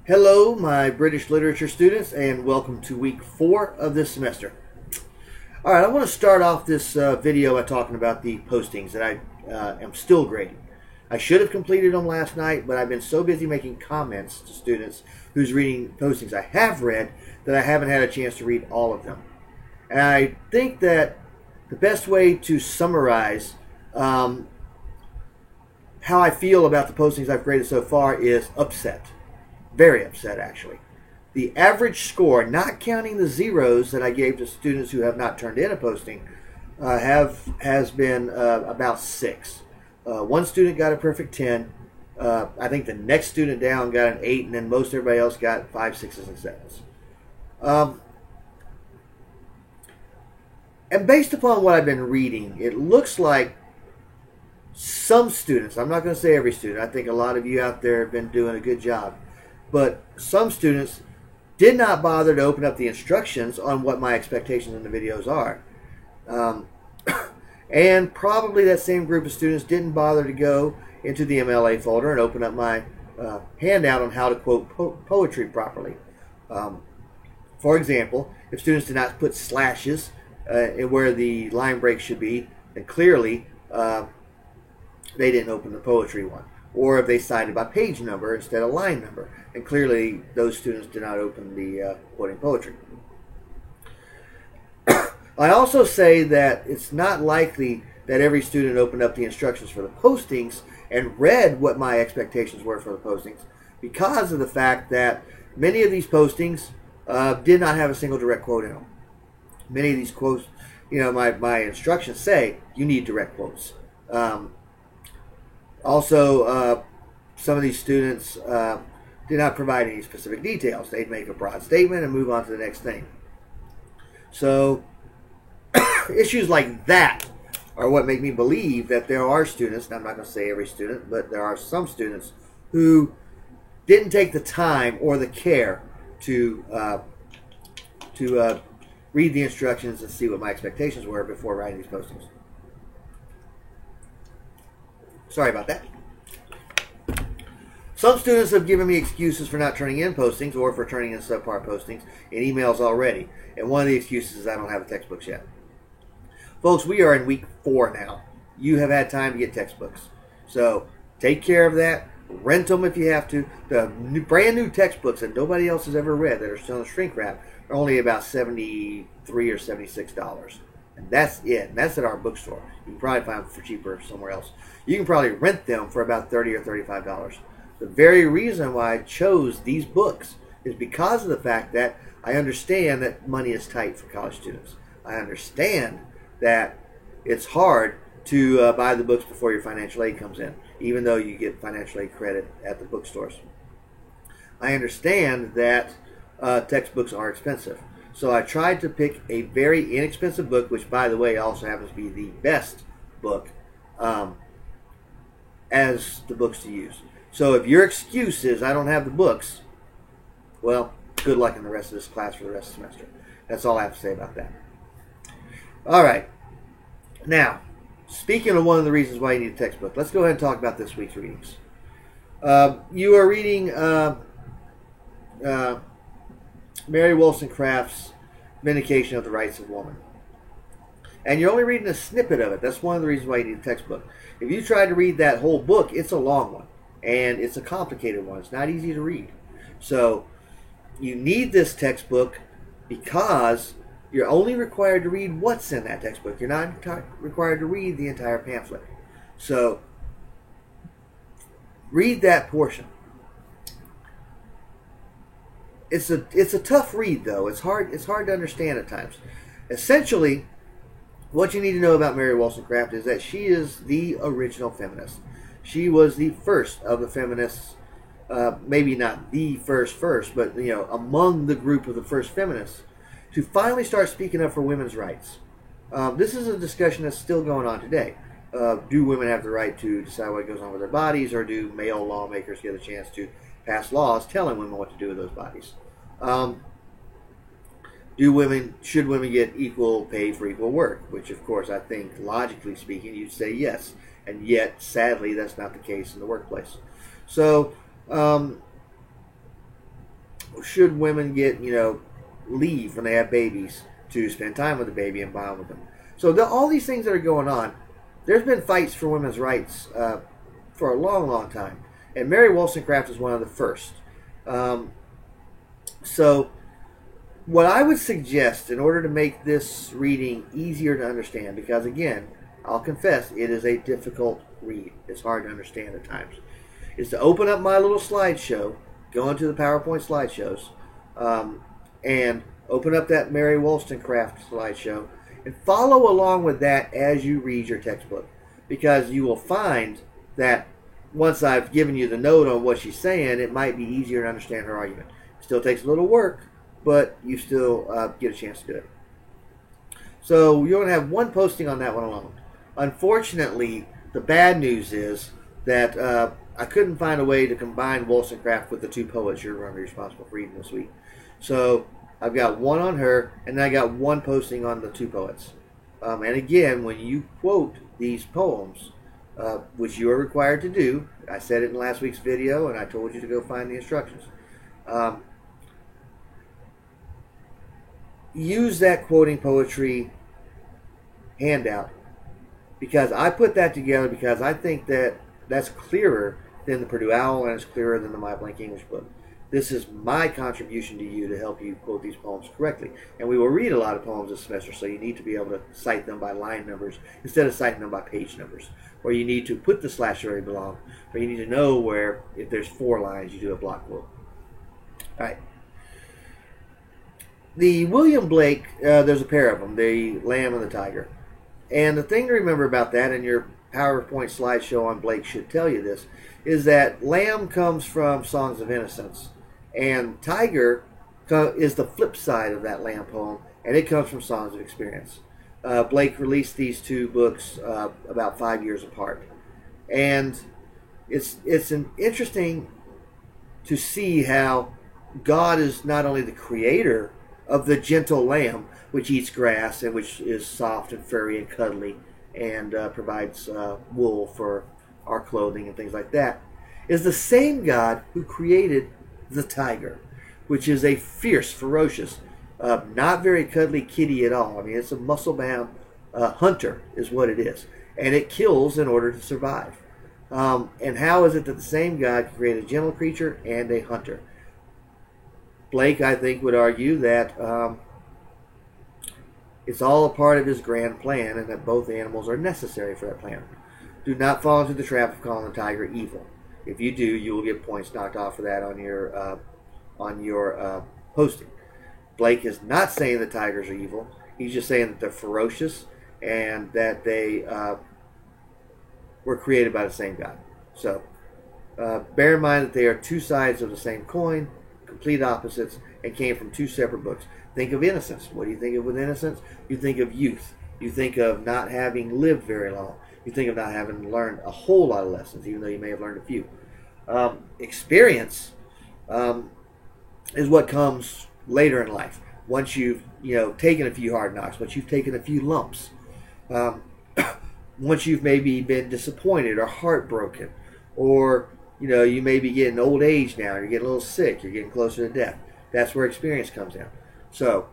Hello, my British literature students, and welcome to week 4 of this semester. All right, I want to start off this video by talking about the postings that I am still grading. I should have completed them last night, but I've been so busy making comments to students who's reading postings I have read that I haven't had a chance to read all of them. And I think that the best way to summarize how I feel about the postings I've graded so far is upset. Very upset, actually. The average score, not counting the zeros that I gave to students who have not turned in a posting, has been about 6. One student got a perfect 10. I think the next student down got an 8, and then most everybody else got 5, 6s, and 7s. And based upon what I've been reading, it looks like some students, I'm not going to say every student, I think a lot of you out there have been doing a good job, but some students did not bother to open up the instructions on what my expectations in the videos are. And probably that same group of students didn't bother to go into the MLA folder and open up my handout on how to quote poetry properly. For example, if students did not put slashes where the line break should be, then clearly they didn't open the poetry one. Or if they cited by page number instead of line number, and clearly those students did not open the quoting poetry. I also say that it's not likely that every student opened up the instructions for the postings and read what my expectations were for the postings, because of the fact that many of these postings did not have a single direct quote in them. Many of these quotes, my instructions say you need direct quotes. Also, some of these students did not provide any specific details. They'd make a broad statement and move on to the next thing. So, issues like that are what make me believe that there are students, and I'm not going to say every student, but there are some students who didn't take the time or the care to read the instructions and see what my expectations were before writing these postings. Sorry about that. Some students have given me excuses for not turning in postings or for turning in subpar postings in emails already. And one of the excuses is I don't have the textbooks yet. Folks, we are in week 4 now. You have had time to get textbooks. So take care of that. Rent them if you have to. The brand new textbooks that nobody else has ever read that are still in shrink wrap are only about $73 or $76. And that's it. And that's at our bookstore. You can probably find them for cheaper somewhere else. You can probably rent them for about $30 or $35. The very reason why I chose these books is because of the fact that I understand that money is tight for college students. I understand that it's hard to buy the books before your financial aid comes in, even though you get financial aid credit at the bookstores. I understand that textbooks are expensive. So I tried to pick a very inexpensive book, which, by the way, also happens to be the best book, as the books to use. So if your excuse is I don't have the books, well, good luck in the rest of this class for the rest of the semester. That's all I have to say about that. All right. Now, speaking of one of the reasons why you need a textbook, let's go ahead and talk about this week's readings. You are reading Mary Wollstonecraft's Vindication of the Rights of Woman. And you're only reading a snippet of it. That's one of the reasons why you need a textbook. If you try to read that whole book, it's a long one. And it's a complicated one. It's not easy to read. So you need this textbook because you're only required to read what's in that textbook. You're not required to read the entire pamphlet. So read that portion. It's a tough read, though. It's hard to understand at times. Essentially, what you need to know about Mary Wollstonecraft is that she is the original feminist. She was the first of the feminists, maybe not the first, but among the group of the first feminists to finally start speaking up for women's rights. This is a discussion that's still going on today. Do women have the right to decide what goes on with their bodies, or do male lawmakers get a chance to pass laws telling women what to do with those bodies? Should women get equal pay for equal work? Which, of course, I think, logically speaking, you'd say yes. And yet, sadly, that's not the case in the workplace. So, should women get, leave when they have babies to spend time with the baby and bond with them? So all these things that are going on, there's been fights for women's rights for a long, long time. And Mary Wollstonecraft is one of the first. So what I would suggest in order to make this reading easier to understand, because again, I'll confess, it is a difficult read. It's hard to understand at times, is to open up my little slideshow, go into the PowerPoint slideshows, and open up that Mary Wollstonecraft slideshow, and follow along with that as you read your textbook. Because you will find that once I've given you the note on what she's saying, it might be easier to understand her argument. It still takes a little work, but you still get a chance to do it. So you're going to have one posting on that one alone. Unfortunately, the bad news is that I couldn't find a way to combine Wollstonecraft with the two poets you're going to be responsible for reading this week. So I've got one on her, and then I got one posting on the two poets. And again, when you quote these poems, which you are required to do, I said it in last week's video, and I told you to go find the instructions. Use that quoting poetry handout, because I put that together because I think that that's clearer than the Purdue Owl, and it's clearer than the My Blank English book. This is my contribution to you to help you quote these poems correctly. And we will read a lot of poems this semester, so you need to be able to cite them by line numbers instead of citing them by page numbers. Or you need to put the slash where they belong, or you need to know where, if there's 4 lines, you do a block quote. All right. The William Blake, there's a pair of them, the Lamb and the Tiger. And the thing to remember about that, and your PowerPoint slideshow on Blake should tell you this, is that Lamb comes from Songs of Innocence, and Tiger is the flip side of that Lamb poem, and it comes from Songs of Experience. Blake released these two books about 5 years apart. And it's interesting to see how God is not only the creator of the gentle lamb, which eats grass and which is soft and furry and cuddly and provides wool for our clothing and things like that, is the same God who created the tiger, which is a fierce, ferocious, not very cuddly kitty at all. I mean, it's a muscle-bound hunter is what it is. And it kills in order to survive. And how is it that the same God can create a gentle creature and a hunter? Blake, I think, would argue that it's all a part of his grand plan, and that both animals are necessary for that plan. Do not fall into the trap of calling the tiger evil. If you do, you will get points knocked off for that on your posting. Blake is not saying the tigers are evil. He's just saying that they're ferocious and that they were created by the same God. So bear in mind that they are two sides of the same coin, complete opposites, and came from two separate books. Think of innocence. What do you think of with innocence? You think of youth. You think of not having lived very long. You think of not having learned a whole lot of lessons, even though you may have learned a few. Experience is what comes later in life. Once you've taken a few hard knocks, once you've taken a few lumps, once you've maybe been disappointed or heartbroken, or you may be getting old age now, you're getting a little sick, you're getting closer to death. That's where experience comes in. So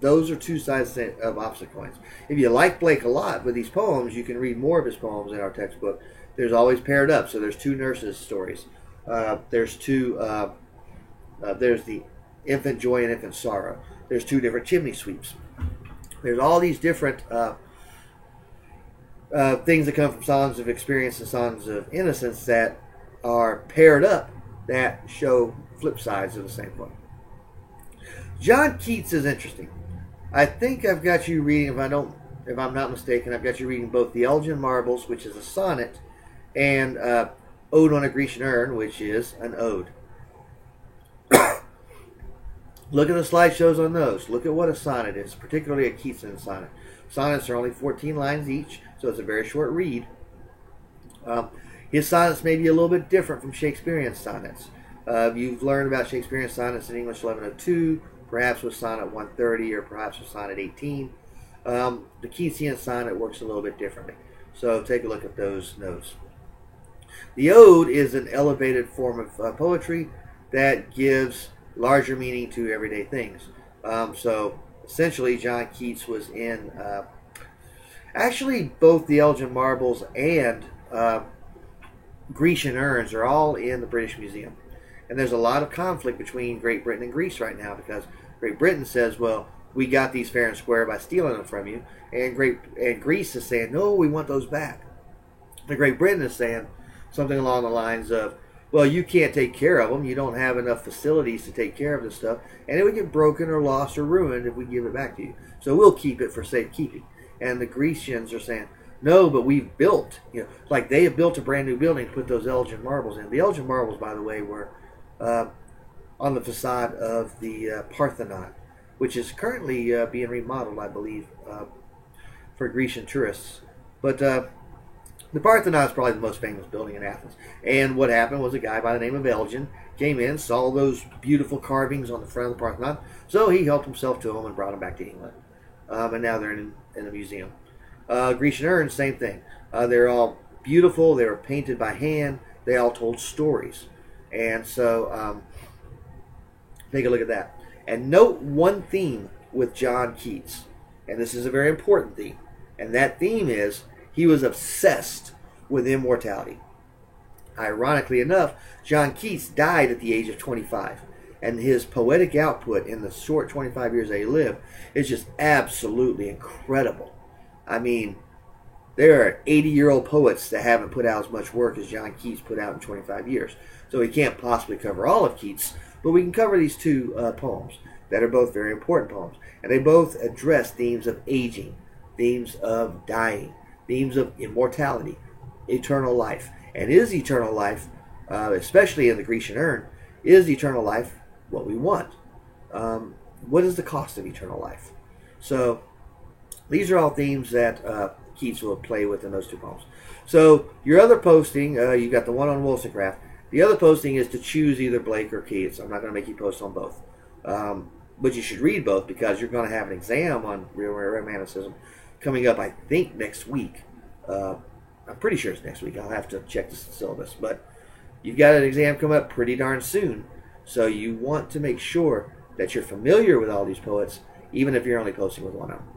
those are two sides of opposite coins. If you like Blake a lot with these poems, you can read more of his poems in our textbook. There's always paired up. So there's two nurses stories. There's the Infant Joy and Infant Sorrow. There's two different chimney sweeps. There's all these different things that come from Songs of Experience and Songs of Innocence that are paired up that show flip sides of the same coin. John Keats is interesting. I think I've got you reading, if I'm not mistaken, I've got you reading both the Elgin Marbles, which is a sonnet, and Ode on a Grecian Urn, which is an ode. Look at the slideshows on those. Look at what a sonnet is, particularly a Keatsian sonnet. Sonnets are only 14 lines each, so it's a very short read. His sonnets may be a little bit different from Shakespearean sonnets. You've learned about Shakespearean sonnets in English 1102, perhaps with sonnet 130 or perhaps with sonnet 18. The Keatsian sonnet works a little bit differently. So take a look at those notes. The ode is an elevated form of poetry. that gives larger meaning to everyday things. So essentially, John Keats was in actually both the Elgin marbles and Grecian urns are all in the British Museum. And there's a lot of conflict between Great Britain and Greece right now, because Great Britain says, well, we got these fair and square by stealing them from you, and Greece is saying, no, we want those back. The Great Britain is saying something along the lines of, well, you can't take care of them, you don't have enough facilities to take care of this stuff, and it would get broken or lost or ruined if we give it back to you. So we'll keep it for safekeeping. And the Grecians are saying, no, but we've built, like they have built a brand new building to put those Elgin marbles in. The Elgin marbles, by the way, were on the facade of the Parthenon, which is currently being remodeled, I believe, for Grecian tourists. But the Parthenon is probably the most famous building in Athens. And what happened was a guy by the name of Elgin came in, saw those beautiful carvings on the front of the Parthenon, so he helped himself to them and brought them back to England. And now they're in a museum. Grecian urns, same thing. They're all beautiful. They were painted by hand. They all told stories. And so take a look at that. And note one theme with John Keats. And this is a very important theme. And that theme is he was obsessed with immortality. Ironically enough, John Keats died at the age of 25. And his poetic output in the short 25 years that he lived is just absolutely incredible. I mean, there are 80-year-old poets that haven't put out as much work as John Keats put out in 25 years. So we can't possibly cover all of Keats, but we can cover these two poems that are both very important poems. And they both address themes of aging, themes of dying, themes of immortality, eternal life. And is eternal life, especially in the Grecian urn, is eternal life what we want? What is the cost of eternal life? So these are all themes that Keats will play with in those two poems. So your other posting, you've got the one on Wollstonecraft. The other posting is to choose either Blake or Keats. I'm not going to make you post on both. But you should read both, because you're going to have an exam on real romanticism coming up, I think, next week. I'm pretty sure it's next week. I'll have to check the syllabus. But you've got an exam coming up pretty darn soon. So you want to make sure that you're familiar with all these poets, even if you're only posting with one of them.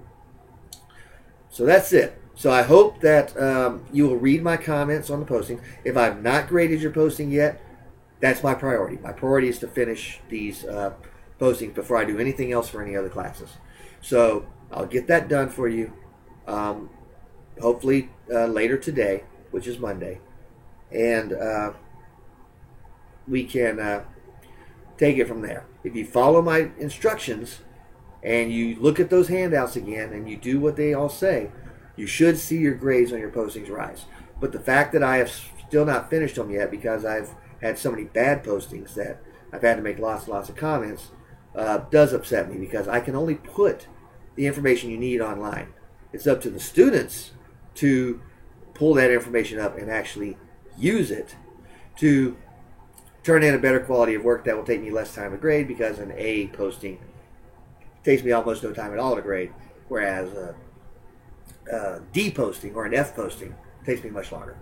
So that's it. So I hope that you will read my comments on the posting. If I've not graded your posting yet, that's my priority. My priority is to finish these postings before I do anything else for any other classes. So I'll get that done for you, hopefully later today, which is Monday. And we can take it from there. If you follow my instructions and you look at those handouts again and you do what they all say, you should see your grades on your postings rise. But the fact that I have still not finished them yet, because I've had so many bad postings that I've had to make lots and lots of comments, does upset me, because I can only put the information you need online. It's up to the students to pull that information up and actually use it to turn in a better quality of work that will take me less time to grade, because an A posting takes me almost no time at all to grade, whereas a D posting or an F posting takes me much longer.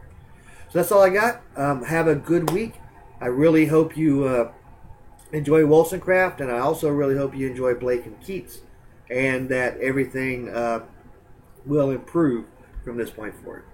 So that's all I got. Have a good week. I really hope you enjoy Wollstonecraft, and I also really hope you enjoy Blake and Keats, and that everything will improve from this point forward.